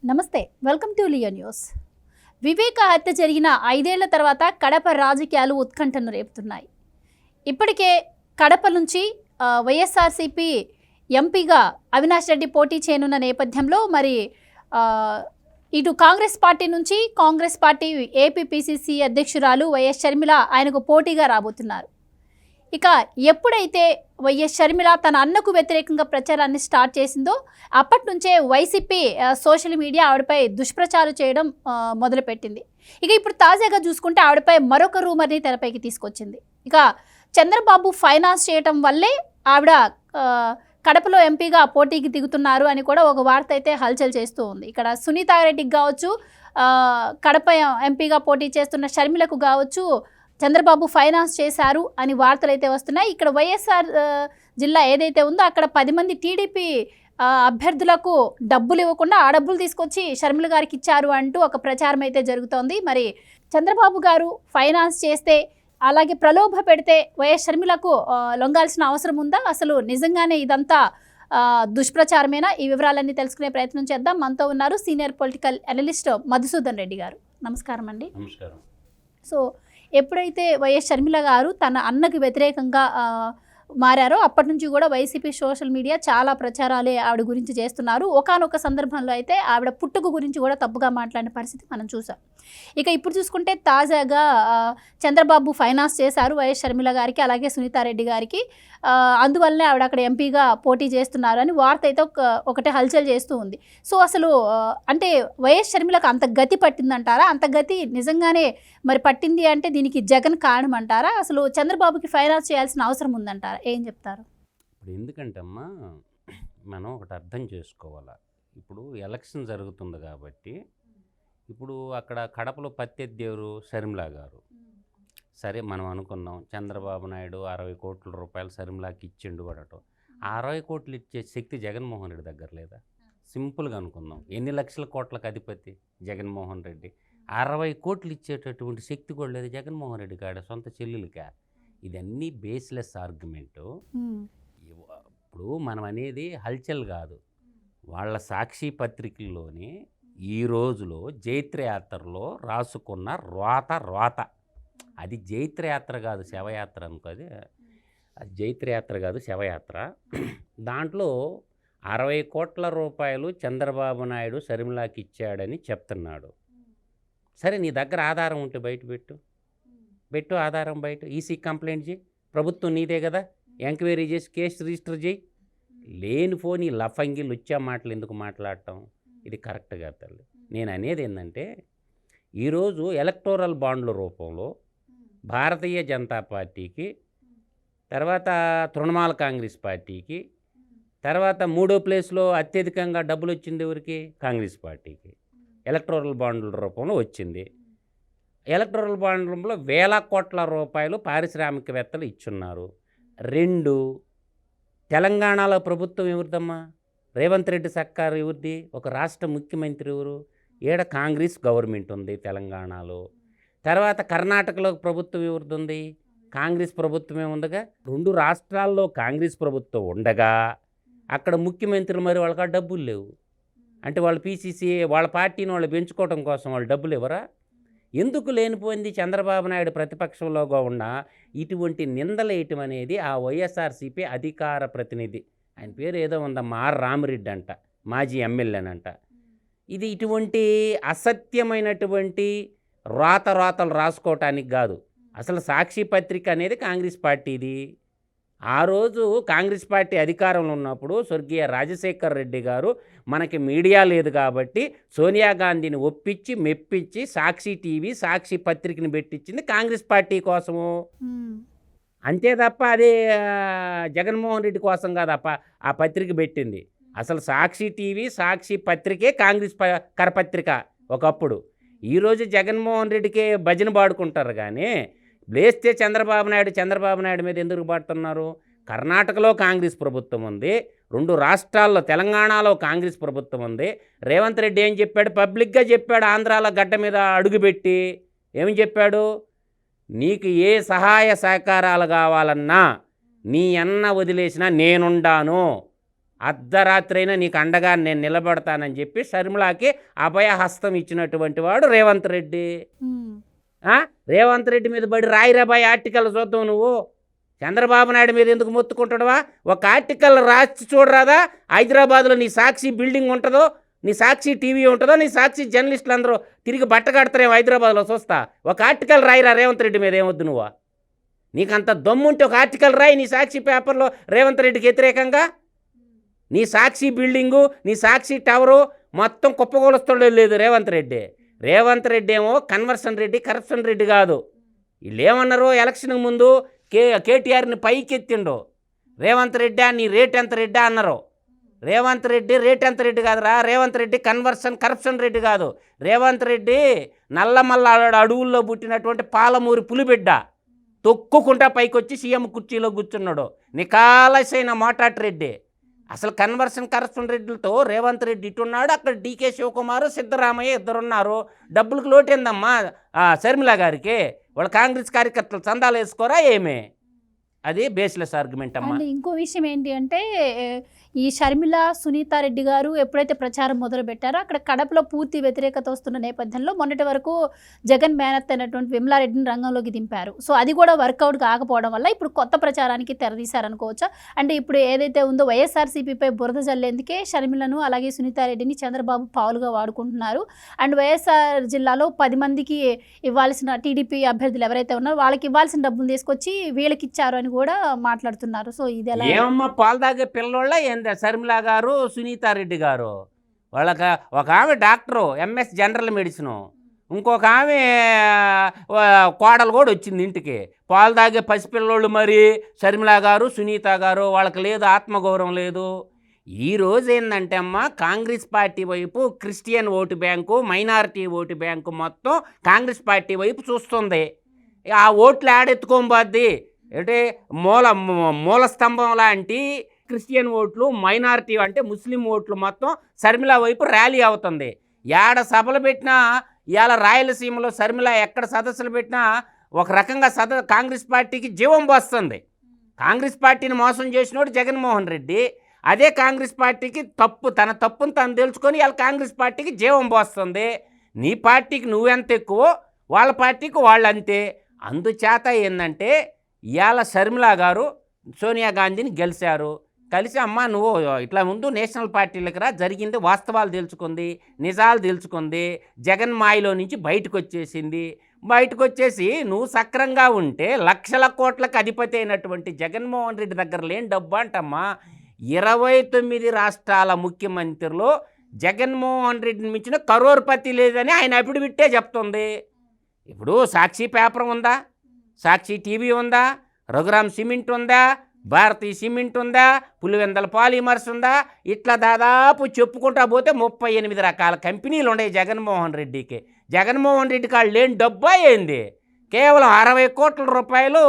నమస్తే, welcome to Leo news. వివేక హత్య జరిగిన 5 ఏళ్ల తర్వాత కడప రాజకీయాలు ఉత్కంఠను రేపుతున్నాయి. ఇప్పటికే కడప నుంచి వైఎస్ఆర్సీపీ ఎంపీగా అవినాష్ రెడ్డి పోటీ చేయనున్న నేపథ్యంలో మరి ఇటు కాంగ్రెస్ పార్టీ నుంచి కాంగ్రెస్ పార్టీ ఏపీ పిసిసి అధ్యక్షురాలు వైఎస్ షర్మిల ఆయనకు పోటీగా రాబోతున్నారు. ఇక ఎప్పుడైతే వైఎస్ షర్మిల తన అన్నకు వ్యతిరేకంగా ప్రచారాన్ని స్టార్ట్ చేసిందో అప్పటి నుంచే వైసీపీ సోషల్ మీడియా ఆవిడపై దుష్ప్రచారం చేయడం మొదలుపెట్టింది. ఇక ఇప్పుడు తాజాగా చూసుకుంటే ఆవిడపై మరొక రూమర్ని తెరపైకి తీసుకొచ్చింది. ఇక చంద్రబాబు ఫైనాన్స్ చేయటం వల్లే ఆవిడ కడపలో ఎంపీగా పోటీకి దిగుతున్నారు అని కూడా ఒక వార్త అయితే హల్చల్ చేస్తూ ఉంది. ఇక్కడ సునీతారెడ్డికి కావచ్చు, కడప ఎంపీగా పోటీ చేస్తున్న షర్మిలకు కావచ్చు చంద్రబాబు ఫైనాన్స్ చేశారు అని వార్తలు అయితే వస్తున్నాయి. ఇక్కడ వైఎస్ఆర్ జిల్లా ఏదైతే ఉందో అక్కడ 10 మంది టీడీపీ అభ్యర్థులకు డబ్బులు ఇవ్వకుండా ఆ డబ్బులు తీసుకొచ్చి షర్మిల గారికి ఇచ్చారు అంటూ ఒక ప్రచారం అయితే జరుగుతోంది. మరి చంద్రబాబు గారు ఫైనాన్స్ చేస్తే అలాగే ప్రలోభ పెడితే వైఎస్ షర్మిలకు లొంగాల్సిన అవసరం ఉందా? అసలు నిజంగానే ఇదంతా దుష్ప్రచారమేనా? ఈ వివరాలన్నీ తెలుసుకునే ప్రయత్నం చేద్దాం. మనతో ఉన్నారు senior political analyst Madhusudan Reddy గారు. నమస్కారం అండి. నమస్కారం. సో ఎప్పుడైతే వైఎస్ షర్మిల గారు తన అన్నకు వ్యతిరేకంగా మారారో అప్పటి నుంచి కూడా వైసీపీ సోషల్ మీడియా చాలా ప్రచారాలే ఆవిడ గురించి చేస్తున్నారు. ఒకానొక సందర్భంలో అయితే ఆవిడ పుట్టుక గురించి కూడా తప్పుగా మాట్లాడిన పరిస్థితి మనం చూసాం. ఇక ఇప్పుడు చూసుకుంటే తాజాగా చంద్రబాబు ఫైనాన్స్ చేశారు వైఎస్ షర్మిల గారికి అలాగే సునీతారెడ్డి గారికి, అందువల్లనే ఆవిడ అక్కడ ఎంపీగా పోటీ చేస్తున్నారు అని వార్త అయితే ఒకటే హల్చల్ చేస్తూ ఉంది. సో అసలు అంటే వైఎస్ షర్మిలకు అంత గతి పట్టిందంటారా? అంత గతి నిజంగానే మరి పట్టింది అంటే దీనికి జగన్ కారణం అంటారా? అసలు చంద్రబాబుకి ఫైనాన్స్ చేయాల్సిన అవసరం ఉందంటారా? ఏం చెప్తారు? ఇప్పుడు ఎందుకంటే అమ్మా, మనం ఒకటి అర్థం చేసుకోవాలా. ఇప్పుడు ఎలక్షన్ జరుగుతుంది కాబట్టి ఇప్పుడు అక్కడ కడపలో ప్రత్యర్థి షర్మిల గారు. సరే, మనం అనుకున్నాం చంద్రబాబు నాయుడు 60 కోట్ల రూపాయలు షర్మిలాకి ఇచ్చిండు పడటం. 60 కోట్లు ఇచ్చే శక్తి జగన్మోహన్ రెడ్డి దగ్గర లేదా? సింపుల్గా అనుకుందాం. ఎన్ని లక్షల కోట్లకు అధిపతి జగన్మోహన్ రెడ్డి? 60 కోట్లు ఇచ్చేటటువంటి శక్తి కూడా లేదు జగన్మోహన్ రెడ్డి కాడ, సొంత చెల్లెలకా. ఇదన్నీ బేస్లెస్ ఆర్గ్యుమెంటు. ఇప్పుడు మనం అనేది హల్చల్ కాదు, వాళ్ళ సాక్షి పత్రికల్లోనే ఈ రోజులో జైత్రయాత్రలో రాసుకున్న రోత. అది జైత్రయాత్ర కాదు, శవయాత్ర అనుకో. అది జైత్రయాత్ర కాదు, శవయాత్ర. దాంట్లో 60 కోట్ల రూపాయలు చంద్రబాబు నాయుడు షర్మిలాకి ఇచ్చాడని చెప్తున్నాడు. సరే, నీ దగ్గర ఆధారం ఉంటే బయట పెట్టు ఆధారం బయట. ఈసీ కంప్లైంట్ చేయి, ప్రభుత్వం నీదే కదా, ఎంక్వైరీ చేసి కేసు రిజిస్టర్ చేయి. లేనిపోని లఫంగి లుచ్చా మాటలు ఎందుకు మాట్లాడటం? ఇది కరెక్ట్ కాదు తల్లి. నేను అనేది ఏంటంటే, ఈరోజు ఎలక్టోరల్ బాండ్ల రూపంలో భారతీయ జనతా పార్టీకి, తర్వాత తృణమూల్ కాంగ్రెస్ పార్టీకి, తర్వాత 3వ ప్లేస్లో అత్యధికంగా డబ్బులు వచ్చింది ఎవరికి? కాంగ్రెస్ పార్టీకి. ఎలక్టోరల్ బాండ్ల రూపంలో వచ్చింది. ఎలక్టోరల్ బాండ్లలో వేల కోట్ల రూపాయలు పారిశ్రామికవేత్తలు ఇచ్చున్నారు. 2, తెలంగాణలో ప్రభుత్వం ఎవరిదమ్మా? రేవంత్ రెడ్డి సర్కారు ఎవరిది? ఒక రాష్ట్ర ముఖ్యమంత్రి ఎవరు? ఏడ కాంగ్రెస్ గవర్నమెంట్ ఉంది తెలంగాణలో. తర్వాత కర్ణాటకలో ప్రభుత్వం ఎవరిది ఉంది? కాంగ్రెస్ ప్రభుత్వమే ఉందగా. 2 రాష్ట్రాల్లో కాంగ్రెస్ ప్రభుత్వం ఉండగా అక్కడ ముఖ్యమంత్రులు మరి వాళ్ళకి డబ్బులు లేవు అంటే వాళ్ళు పీసీసీ వాళ్ళ పార్టీని వాళ్ళు పెంచుకోవడం కోసం వాళ్ళు డబ్బులు ఇవ్వరా? ఎందుకు లేనిపోయింది? చంద్రబాబు నాయుడు ప్రతిపక్షంలోగా ఉన్న ఇటువంటి నిందలేయటం అనేది ఆ వైఎస్ఆర్సీపీ అధికార ప్రతినిధి, ఆయన పేరు ఏదో ఉందమ్మా, ఆర్ రామిరెడ్డి అంట, మాజీ ఎమ్మెల్యేనంట. ఇది ఇటువంటి అసత్యమైనటువంటి రోతలు రాసుకోవటానికి కాదు. అసలు సాక్షి పత్రిక అనేది కాంగ్రెస్ పార్టీది. ఆ రోజు కాంగ్రెస్ పార్టీ అధికారంలో ఉన్నప్పుడు స్వర్గీయ రాజశేఖర్ రెడ్డి గారు మనకి మీడియా లేదు కాబట్టి సోనియా గాంధీని ఒప్పించి మెప్పించి సాక్షి టీవీ, సాక్షి పత్రికని పెట్టించింది కాంగ్రెస్ పార్టీ కోసము. అంతే తప్ప అది జగన్మోహన్ రెడ్డి కోసం కాదప్ప ఆ పత్రిక పెట్టింది. అసలు సాక్షి టీవీ, సాక్షి పత్రికే కాంగ్రెస్ కరపత్రిక ఒకప్పుడు. ఈరోజు జగన్మోహన్ రెడ్డికే భజన పాడుకుంటారు కానీ లేస్తే చంద్రబాబు నాయుడు మీద ఎందుకు పాడుతున్నారు? కర్ణాటకలో కాంగ్రెస్ ప్రభుత్వం ఉంది, 2 రాష్ట్రాల్లో తెలంగాణలో కాంగ్రెస్ ప్రభుత్వం ఉంది. రేవంత్ రెడ్డి ఏం చెప్పాడు? పబ్లిక్గా చెప్పాడు, ఆంధ్రాలో గడ్డ మీద అడుగుపెట్టి ఏమి చెప్పాడు? నీకు ఏ సహాయ సహకారాలు కావాలన్నా నీ అన్న వదిలేసినా నేనుండాను, అర్ధరాత్రి అయినా నీకు అండగా నేను నిలబడతానని చెప్పి షర్మిలాకి అభయహస్తం ఇచ్చినటువంటి వాడు రేవంత్ రెడ్డి. రేవంత్ రెడ్డి మీద బడి రాయిరాబాయ్ ఆర్టికల్ చూద్దాం. నువ్వు చంద్రబాబు నాయుడు మీద ఎందుకు మొత్తుకుంటాడువా? ఒక ఆర్టికల్ రాసి చూడరాదా? హైదరాబాద్లో నీ సాక్షి బిల్డింగ్ ఉంటుందో, నీ సాక్షి టీవీ ఉంటుందో, నీ సాక్షి జర్నలిస్టులు అందరూ తిరిగి బట్ట కడతారేమో హైదరాబాద్లో చూస్తా. ఒక ఆర్టికల్ రాయిరా రేవంత్ రెడ్డి మీద, ఏమొద్దు నువ్వు. నీకంత దమ్ముంటే ఒక ఆర్టికల్ రాయి నీ సాక్షి పేపర్లో రేవంత్ రెడ్డికి వ్యతిరేకంగా. నీ సాక్షి బిల్డింగు, నీ సాక్షి టవరు మొత్తం కుప్పగోలుస్తాడో లేదు రేవంత్ రెడ్డి. రేవంత్ రెడ్డి ఏమో కన్వర్షన్ రెడ్డి, కరప్షన్ రెడ్డి కాదు. వీళ్ళు ఏమన్నారు ఎలక్షన్కి ముందు? కేటీఆర్ని పైకెత్తిండు. రేవంత్ రెడ్డి నీ రేట్ ఎంత రెడ్డి అన్నారు. రేవంత్ రెడ్డి రేట్ ఎంత రెడ్డి కాదురా, రేవంత్ రెడ్డి కన్వర్షన్ కరప్షన్ రెడ్డి కాదు. రేవంత్ రెడ్డి నల్లమల్ల అడవుల్లో పుట్టినటువంటి పాలమూరి పులిబిడ్డ. తొక్కుకుంటా పైకొచ్చి సీఎం కుర్చీలో కూర్చున్నాడు. నికాలసైన మోటాట్ రెడ్డి. అసలు కన్వర్షన్ కరప్షన్ రెడ్డిలతో రేవంత్ రెడ్డి ఇటున్నాడు, అక్కడ డీకే శివకుమార్, సిద్ధరామయ్య ఇద్దరున్నారు. డబ్బులకు లోటేందమ్మా షర్మిల గారికి? వాళ్ళు కాంగ్రెస్ కార్యకర్తలు చందాలు వేసుకోరా ఏమే? అది బేస్లెస్ ఆర్గ్యుమెంట్ అమ్మా. ఇంకో విషయం ఏంటి అంటే, ఈ షర్మిల, సునీతారెడ్డి గారు ఎప్పుడైతే ప్రచారం మొదలు పెట్టారో అక్కడ కడపలో పూర్తి వ్యతిరేకత వస్తున్న నేపథ్యంలో మొన్నటి వరకు జగన్ మేనత్ అయినటువంటి విమలారెడ్డిని రంగంలోకి దింపారు. సో అది కూడా వర్కౌట్ కాకపోవడం వల్ల ఇప్పుడు కొత్త ప్రచారానికి తెరదీశారనుకోవచ్చా? అంటే ఇప్పుడు ఏదైతే ఉందో వైఎస్ఆర్సీపీపై బురద జల్లేందుకే షర్మిలను అలాగే సునీతారెడ్డిని చంద్రబాబు పావులుగా వాడుకుంటున్నారు. అండ్ వైఎస్ఆర్ జిల్లాలో 10 మందికి ఇవ్వాల్సిన టీడీపీ అభ్యర్థులు ఎవరైతే ఉన్నారో వాళ్ళకి ఇవ్వాల్సిన డబ్బులు తీసుకొచ్చి వీళ్ళకి ఇచ్చారు అని కూడా మాట్లాడుతున్నారు. సో ఇది ఎలా? ఏమమ్మా పాలు తాగే పిల్లోళ్ళ ఏందా షర్మిల గారు, సునీతారెడ్డి గారు? వాళ్ళకి ఒక ఆమె డాక్టరు, ఎంఎస్ జనరల్ మెడిసిను, ఇంకొక ఆమె కోడలు కూడా వచ్చింది ఇంటికి. పాలు తాగే పసిపిల్లోళ్ళు మరి షర్మిల గారు, సునీత గారు. వాళ్ళకి లేదు, ఆత్మగౌరవం లేదు. ఈరోజు ఏంటంటే అమ్మ, కాంగ్రెస్ పార్టీ వైపు Christian vote bank, minority vote bank మొత్తం కాంగ్రెస్ పార్టీ వైపు చూస్తుంది. ఆ ఓట్లు ఆడెత్తుకోబోద్ది. అంటే మూల స్తంభం లాంటి క్రిస్టియన్ ఓట్లు, మైనారిటీ అంటే ముస్లిం ఓట్లు మొత్తం షర్మిల వైపు ర్యాలీ అవుతుంది. ఏడ సభలు పెట్టినా, ఇవాళ రాయలసీమలో షర్మిల ఎక్కడ సదస్సులు పెట్టినా ఒక రకంగా కాంగ్రెస్ పార్టీకి జీవం పోస్తుంది. కాంగ్రెస్ పార్టీని మోసం చేసినోడు జగన్మోహన్ రెడ్డి. అదే కాంగ్రెస్ పార్టీకి తన తప్పును తను తెలుసుకొని ఇవాళ కాంగ్రెస్ పార్టీకి జీవం పోస్తుంది. నీ పార్టీకి నువ్వెంత ఎక్కువో వాళ్ళ పార్టీకి వాళ్ళు అంతే. అందుచేత ఏంటంటే ఇవాళ షర్మిల గారు సోనియా గాంధీని గెలిచారు. కలిసి అమ్మ నువ్వు ఇట్లా ముందు నేషనల్ పార్టీలకు రా, జరిగింది వాస్తవాలు తెలుసుకుంది, నిజాలు తెలుసుకుంది, జగన్ మాయలో నుంచి బయటకు వచ్చేసింది. బయటకు వచ్చేసి నువ్వు సక్రంగా ఉంటే లక్షల కోట్లకు అధిపతి అయినటువంటి జగన్మోహన్ రెడ్డి దగ్గర లేని డబ్బు అంటమ్మా. 29 రాష్ట్రాల ముఖ్యమంత్రులు జగన్మోహన్ రెడ్డిని మించిన కరోర్పతి లేదని ఆయన అఫిడవిట్టే చెప్తుంది. ఇప్పుడు సాక్షి పేపర్ ఉందా, సాక్షి టీవీ ఉందా, రఘురామ్ సిమెంట్ ఉందా, భారతీయ సిమెంట్ ఉందా, పులివెందల పాలిమర్స్ ఉందా, ఇట్లా దాదాపు చెప్పుకుంటా పోతే 38 రకాల కంపెనీలు ఉన్నాయి జగన్మోహన్ రెడ్డికి. జగన్మోహన్ రెడ్డి కాళ్ళు లేని డబ్బా ఏంది? కేవలం 60 కోట్ల రూపాయలు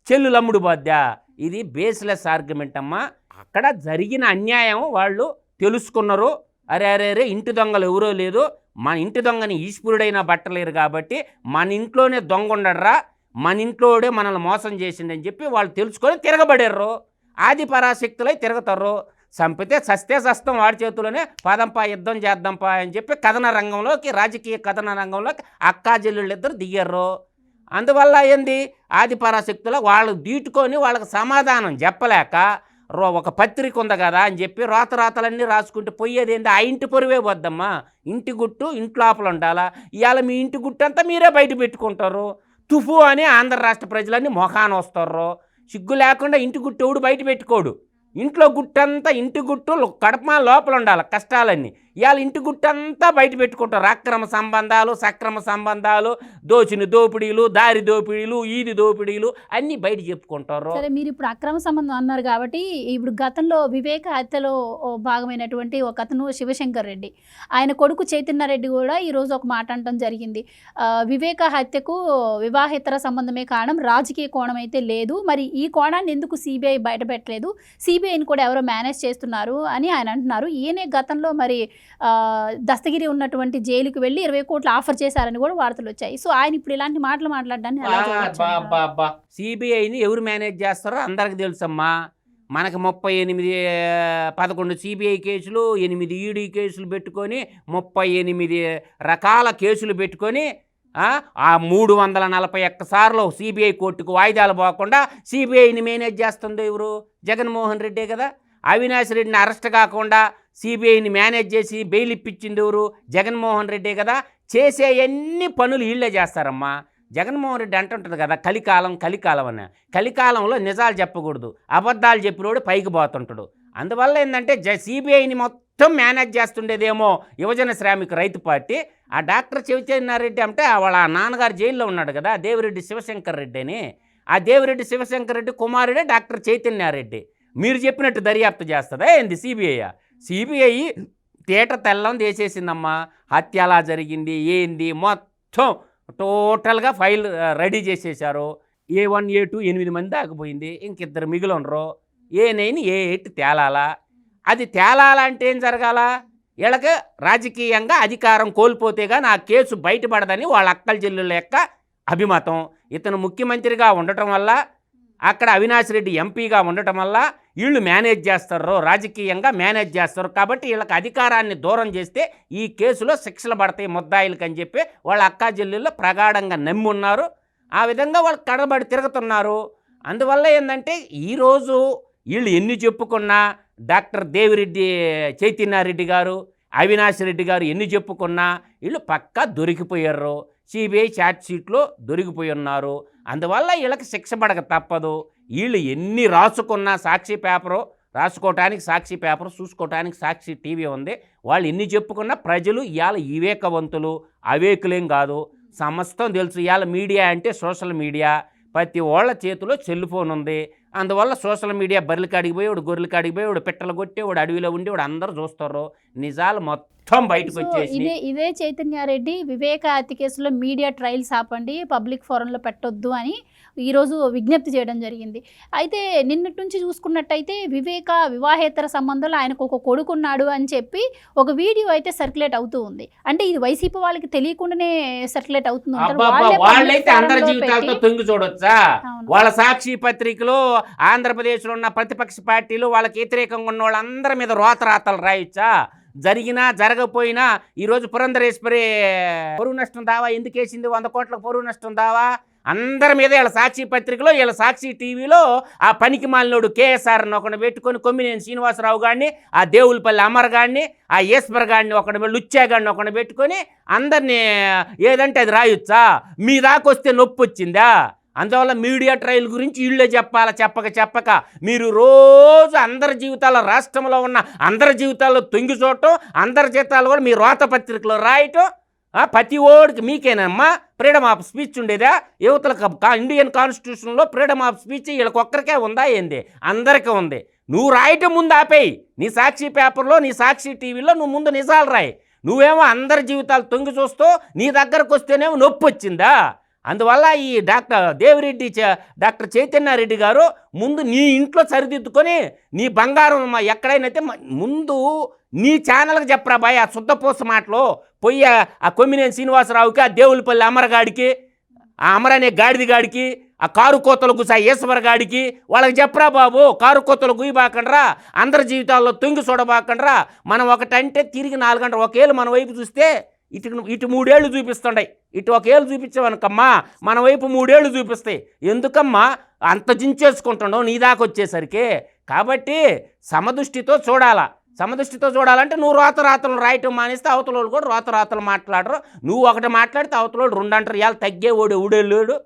చెల్లులు అమ్ముడు పోద్దా? ఇది బేస్లెస్ ఆర్గ్యుమెంట్ అమ్మా. అక్కడ జరిగిన అన్యాయం వాళ్ళు తెలుసుకున్నారు. అరే ఇంటి దొంగలు ఎవరో లేదు, మన ఇంటి దొంగని ఈశ్వరుడైనా బట్టలేరు కాబట్టి మన ఇంట్లోనే దొంగ ఉండడరా, మన ఇంట్లోడే మనల్ని మోసం చేసిండని చెప్పి వాళ్ళు తెలుసుకొని తిరగబడారు. ఆది పరాశక్తులై తిరుగుతారు. చంపితే చస్తే చస్తాం వాడి చేతుల్లోనే, పదంపా యుద్ధం చేద్దాంపా అని చెప్పి కథన రంగంలోకి, రాజకీయ కథన రంగంలోకి అక్కా చెల్లెళ్ళు ఇద్దరు దిగారు. అందువల్ల ఏంది, ఆది పరాశక్తులు వాళ్ళు దీటుకొని వాళ్ళకి సమాధానం చెప్పలేక ఒక పత్రిక ఉంది కదా అని చెప్పి రాతలన్నీ రాసుకుంటూ పోయేది ఏంది, ఆ ఇంటి పొరువే వద్దమ్మా. ఇంటి గుట్టు ఇంటి లోపల ఉండాలా. ఇవాళ మీ ఇంటి గుట్టు అంతా మీరే బయట పెట్టుకుంటారు. తుఫు అని ఆంధ్ర రాష్ట్ర ప్రజలన్నీ మొఖాన వస్తారు. సిగ్గు లేకుండా ఇంటి గుట్టు ఎవడు బయట పెట్టుకోడు. ఇంట్లో గుట్టంతా, ఇంటి గుట్టు కడప లోపల ఉండాలి కష్టాలన్నీ. ఇవాళ ఇంటి గుట్టంతా బయట పెట్టుకుంటారు. అక్రమ సంబంధాలు, సక్రమ సంబంధాలు, దోచిన దోపిడీలు, దారి దోపిడీలు, ఈది దోపిడీలు అన్నీ బయట చెప్పుకుంటారు. సరే, మీరు ఇప్పుడు అక్రమ సంబంధం అన్నారు కాబట్టి, ఇప్పుడు గతంలో వివేక హత్యలో భాగమైనటువంటి ఒక అతను శివశంకర్ రెడ్డి, ఆయన కొడుకు చైతన్యరెడ్డి కూడా ఈరోజు ఒక మాట అనడం జరిగింది. వివేక హత్యకు వివాహేతర సంబంధమే కారణం, రాజకీయ కోణం అయితే లేదు. మరి ఈ కోణాన్ని ఎందుకు సిబిఐ బయటపెట్టలేదు, సిబిఐని కూడా ఎవరో మేనేజ్ చేస్తున్నారు అని ఆయన అంటున్నారు. ఈయనే గతంలో మరి దస్తగిరి ఉన్నటువంటి జైలుకి వెళ్ళి 20 కోట్లు ఆఫర్ చేశారని కూడా వార్తలు వచ్చాయి. సో ఆయన ఇప్పుడు ఇలాంటి మాటలు మాట్లాడడాన్ని సిబిఐని ఎవరు మేనేజ్ చేస్తారో అందరికి తెలుసమ్మా. మనకి 11 సిబిఐ కేసులు, 8 ఈడీ కేసులు పెట్టుకొని 38 రకాల కేసులు పెట్టుకొని ఆ 341 సార్లు సిబిఐ కోర్టుకు వాయిదాలు పోకుండా సిబిఐని మేనేజ్ చేస్తుంది ఎవరు? జగన్మోహన్ రెడ్డే కదా. అవినాష్ రెడ్డిని అరెస్ట్ కాకుండా సిబిఐని మేనేజ్ చేసి బెయిల్ ఇప్పించింది ఎవరు? జగన్మోహన్ రెడ్డే కదా. చేసే ఎన్ని పనులు వీళ్ళే చేస్తారమ్మా. జగన్మోహన్ రెడ్డి అంటుంటుంది కదా కలికాలం అని. కలికాలంలో నిజాలు చెప్పకూడదు, అబద్ధాలు చెప్పినోడు పైకి పోతుంటాడు. అందువల్ల ఏంటంటే సిబిఐని మొత్తం మేనేజ్ చేస్తుండేదేమో యువజన శ్రామిక రైతు పార్టీ. ఆ డాక్టర్ చైతన్యారెడ్డి అంటే వాళ్ళ నాన్నగారు జైల్లో ఉన్నాడు కదా, దేవిరెడ్డి శివశంకర్ రెడ్డి అని. ఆ దేవిరెడ్డి శివశంకర్ రెడ్డి కుమారుడే డాక్టర్ చైతన్యారెడ్డి. మీరు చెప్పినట్టు దర్యాప్తు చేస్తుందా ఏంది సిబిఐ? సిబిఐ తేట తెల్లం చేసేసిందమ్మా. హత్య ఎలా జరిగింది ఏంది మొత్తం టోటల్గా ఫైల్ రెడీ చేసేసారు. A1 A2 8 మంది దాకపోయింది, ఇంకిద్దరు మిగిలినరు. A9 A8 తేలాలా. అది తేలాలంటే ఏం జరగాల? వీళ్ళకి రాజకీయంగా అధికారం కోల్పోతేగా నా కేసు బయటపడదని వాళ్ళ అక్కల చెల్లెళ్ళ యొక్క అభిమతం. ఇతను ముఖ్యమంత్రిగా ఉండటం వల్ల, అక్కడ అవినాష్ రెడ్డి ఎంపీగా ఉండటం వల్ల వీళ్ళు మేనేజ్ చేస్తారు, రాజకీయంగా మేనేజ్ చేస్తారు. కాబట్టి వీళ్ళకి అధికారాన్ని దూరం చేస్తే ఈ కేసులో శిక్షలు పడతాయి ముద్దాయిలకి అని చెప్పి వాళ్ళ అక్కా చెల్లెళ్ళు ప్రగాఢంగా నమ్మి ఉన్నారు. ఆ విధంగా వాళ్ళు కడబడి తిరుగుతున్నారు. అందువల్ల ఏంటంటే ఈరోజు వీళ్ళు ఎన్ని చెప్పుకున్నా, డాక్టర్ దేవిరెడ్డి చైతన్యారెడ్డి గారు, అవినాష్ రెడ్డి గారు ఎన్ని చెప్పుకున్నా వీళ్ళు పక్కా దొరికిపోయారు. సిబిఐ ఛార్జ్ షీట్లో దొరికిపోయి ఉన్నారు. అందువల్ల వీళ్ళకి శిక్ష పడక తప్పదు. వీళ్ళు ఎన్ని రాసుకున్నా, సాక్షి పేపరు రాసుకోవటానికి సాక్షి పేపర్, చూసుకోవటానికి సాక్షి టీవీ ఉంది. వాళ్ళు ఎన్ని చెప్పుకున్నా ప్రజలు ఇవాళ వివేకవంతులు, అవేకులేం కాదు. సమస్తం తెలుసు. ఇవాళ మీడియా అంటే సోషల్ మీడియా, ప్రతి వాళ్ళ చేతిలో సెల్ ఫోన్ ఉంది. అందువల్ల సోషల్ మీడియా బర్రెలు కాడికి పోయి, వాడు గొర్రెలు కాడికి పోయి, వాడు పిట్టలు కొట్టి, వాడు అడవిలో ఉండి, వాడు అందరూ చూస్తారు. నిజాలు మొత్తం బయటకు వచ్చేసి ఇదే చైతన్యారెడ్డి వివేక హత్య కేసులో మీడియా ట్రయల్స్ ఆపండి, పబ్లిక్ ఫోరంలో పెట్టొద్దు అని ఈరోజు విజ్ఞప్తి చేయడం జరిగింది. అయితే నిన్నటి నుంచి చూసుకున్నట్టయితే వివేక వివాహేతర సంబంధంలో ఆయనకు ఒక కొడుకున్నాడు అని చెప్పి ఒక వీడియో అయితే సర్క్యులేట్ అవుతూ ఉంది. అంటే ఇది వైసీపీ వాళ్ళకి తెలియకుండానే సర్క్యులేట్ అవుతుంది. వాళ్ళైతే అందరి జీవితాలతో తొంగి చూడొచ్చా? వాళ్ళ సాక్షి పత్రికలో ఆంధ్రప్రదేశ్లో ఉన్న ప్రతిపక్ష పార్టీలు వాళ్ళకి వ్యతిరేకంగా ఉన్న వాళ్ళందరి మీద రోతరాతలు రాయొచ్చా? జరిగినా జరగకపోయినా ఈరోజు పురంధరేశ్వరి పరువు నష్టం దావా ఎందుకు వేసింది? 100 కోట్ల పరువు నష్టం దావా అందరి మీద వీళ్ళ సాక్షి పత్రికలో, వీళ్ళ సాక్షి టీవీలో ఆ పనికి మాలినోడు కేఎస్ఆర్ని ఒకటి పెట్టుకొని, కొమ్మినేని శ్రీనివాసరావు గారిని, ఆ దేవులపల్లి అమర్ గారిని, ఆ ఈశ్వర్ గారిని ఒకటి, లుచ్చా గారిని ఒకటి పెట్టుకొని అందరినీ ఏదంటే అది రాయొచ్చా? మీ దాకొస్తే నొప్పి వచ్చిందా? అందువల్ల మీడియా ట్రయల్ గురించి వీళ్ళే చెప్పాలా? చెప్పక మీరు రోజు అందరి జీవితాల్లో, రాష్ట్రంలో ఉన్న అందరి జీవితాల్లో తొంగి చూడటం, అందరి జీవితాలు కూడా మీ రోత పత్రికలో రాయటం. ప్రతి ఓడికి మీకేనమ్మా ఫ్రీడమ్ ఆఫ్ స్పీచ్ ఉండేదా? యువతలకు ఇండియన్ కాన్స్టిట్యూషన్లో ఫ్రీడమ్ ఆఫ్ స్పీచ్ వీళ్ళకి ఒక్కరికే ఉందా ఏంది? అందరికీ ఉంది. నువ్వు రాయటం ముందు ఆపేయి. నీ సాక్షి పేపర్లో, నీ సాక్షి టీవీలో నువ్వు ముందు నిజాలు రాయి. నువ్వేమో అందరి జీవితాలు తొంగి చూస్తూ నీ దగ్గరకు వస్తేనేమో నొప్పి వచ్చిందా? అందువల్ల ఈ డాక్టర్ చైతన్యారెడ్డి గారు ముందు నీ ఇంట్లో సరిదిద్దుకొని, నీ బంగారం ఎక్కడైనా ముందు నీ ఛానల్కి చెప్పరా బాయ్. ఆ శుద్ధపూస మాటలు పోయి ఆ కొమ్మినేని శ్రీనివాసరావుకి, ఆ దేవులపల్లి అమరగాడికి, ఆ అమర్ అనే గాడికి, ఆ కారు కోతలు గుసా ఈశ్వర్ గాడికి వాళ్ళకి చెప్పరా బాబు. కారు కోతలు గుయ్యబాకండ్రా, అందరి జీవితాల్లో తొంగి చూడబాకండ్రా. మనం ఒకటంటే తిరిగి 4 గంటలు ఒకేళ్ళు మన వైపు చూస్తే ఇటు 3 ఏళ్ళు చూపిస్తుండే, ఇటు 1 ఏళ్ళు చూపించావనుకమ్మా మన వైపు 3 ఏళ్ళు చూపిస్తాయి. ఎందుకమ్మా అంత జించేసుకుంటుండవు నీ దాకా వచ్చేసరికి? కాబట్టి సమదృష్టితో చూడాలంటే నువ్వు రోతరాతలు రాయటం మానేస్తే అవతలోళ్ళు కూడా రోతరాతలు మాట్లాడరు. నువ్వు ఒకటి మాట్లాడితే అవతలోళ్ళు 2 అంటారు. ఇవాళ తగ్గే ఊడేళ్ళాడు.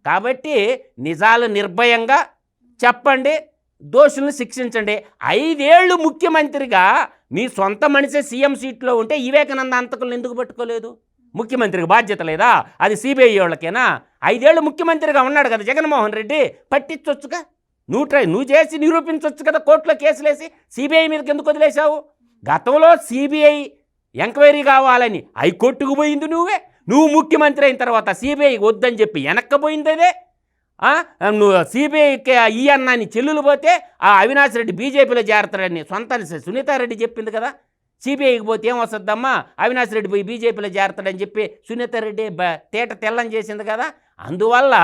కాబట్టి నిజాలు నిర్భయంగా చెప్పండి, దోషులను శిక్షించండి. 5 ఏళ్ళు ముఖ్యమంత్రిగా మీ సొంత మనిషే సీఎం సీట్లో ఉంటే వివేకానంద హంతకులను ఎందుకు పట్టుకోలేదు? ముఖ్యమంత్రికి బాధ్యత లేదా? అది సిబిఐ వాళ్ళకేనా? 5 ఏళ్ళు ముఖ్యమంత్రిగా ఉన్నాడు కదా జగన్మోహన్ రెడ్డి, పట్టించొచ్చుగా. నువ్వు చేసి నిరూపించవచ్చు కదా కోర్టులో కేసులేసి. సిబిఐ మీదకి ఎందుకు వదిలేశావు? గతంలో సిబిఐ ఎంక్వైరీ కావాలని హైకోర్టుకు పోయింది నువ్వు ముఖ్యమంత్రి అయిన తర్వాత సిబిఐ వద్దని చెప్పి వెనక్కపోయింది అదే. నువ్వు సిబిఐకి ఈ అన్నాన్ని చెల్లులు పోతే ఆ అవినాష్ రెడ్డి బీజేపీలో చేరతాడని సొంత సునీతారెడ్డి చెప్పింది కదా. సిబిఐకి పోతే ఏమొస్తుందమ్మా, అవినాష్ రెడ్డి పోయి బీజేపీలో చేరతాడని చెప్పి సునీతారెడ్డి తేట తెల్లం చేసింది కదా. అందువల్ల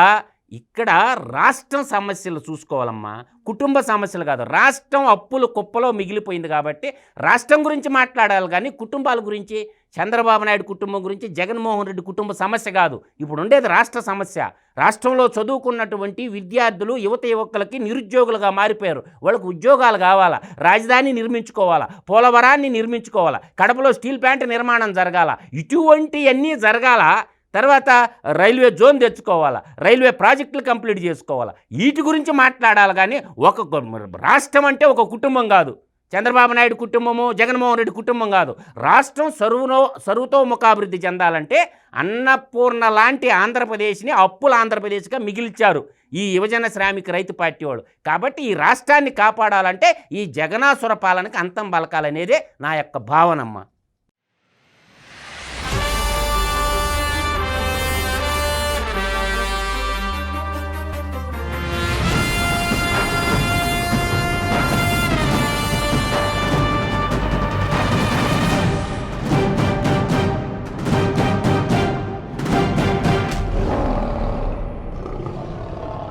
ఇక్కడ రాష్ట్రం సమస్యలు చూసుకోవాలమ్మా, కుటుంబ సమస్యలు కాదు. రాష్ట్రం అప్పులు కుప్పలో మిగిలిపోయింది కాబట్టి రాష్ట్రం గురించి మాట్లాడాలి, కానీ కుటుంబాల గురించి, చంద్రబాబు నాయుడు కుటుంబం గురించి, జగన్మోహన్ రెడ్డి కుటుంబ సమస్య కాదు ఇప్పుడు ఉండేది, రాష్ట్ర సమస్య. రాష్ట్రంలో చదువుకున్నటువంటి విద్యార్థులు, యువకులకి నిరుద్యోగులుగా మారిపోయారు. వాళ్ళకు ఉద్యోగాలు కావాలా, రాజధాని నిర్మించుకోవాలా, పోలవరాన్ని నిర్మించుకోవాలా, కడపలో స్టీల్ ప్లాంట్ నిర్మాణం జరగాల, ఇటువంటివన్నీ జరగాల. తర్వాత రైల్వే జోన్ తెచ్చుకోవాలా, రైల్వే ప్రాజెక్టులు కంప్లీట్ చేసుకోవాలా, వీటి గురించి మాట్లాడాలి. కానీ ఒక రాష్ట్రం అంటే ఒక కుటుంబం కాదు, చంద్రబాబు నాయుడు కుటుంబము, జగన్మోహన్ రెడ్డి కుటుంబం కాదు. రాష్ట్రం సర్వతో ముఖాభివృద్ధి చెందాలంటే అన్నపూర్ణ లాంటి ఆంధ్రప్రదేశ్ని అప్పుల ఆంధ్రప్రదేశ్గా మిగిల్చారు ఈ యువజన శ్రామిక రైతు పార్టీ వాళ్ళు. కాబట్టి ఈ రాష్ట్రాన్ని కాపాడాలంటే ఈ జగనాసుర పాలనకి అంతం పలకాలనేదే నా యొక్క భావనమ్మ.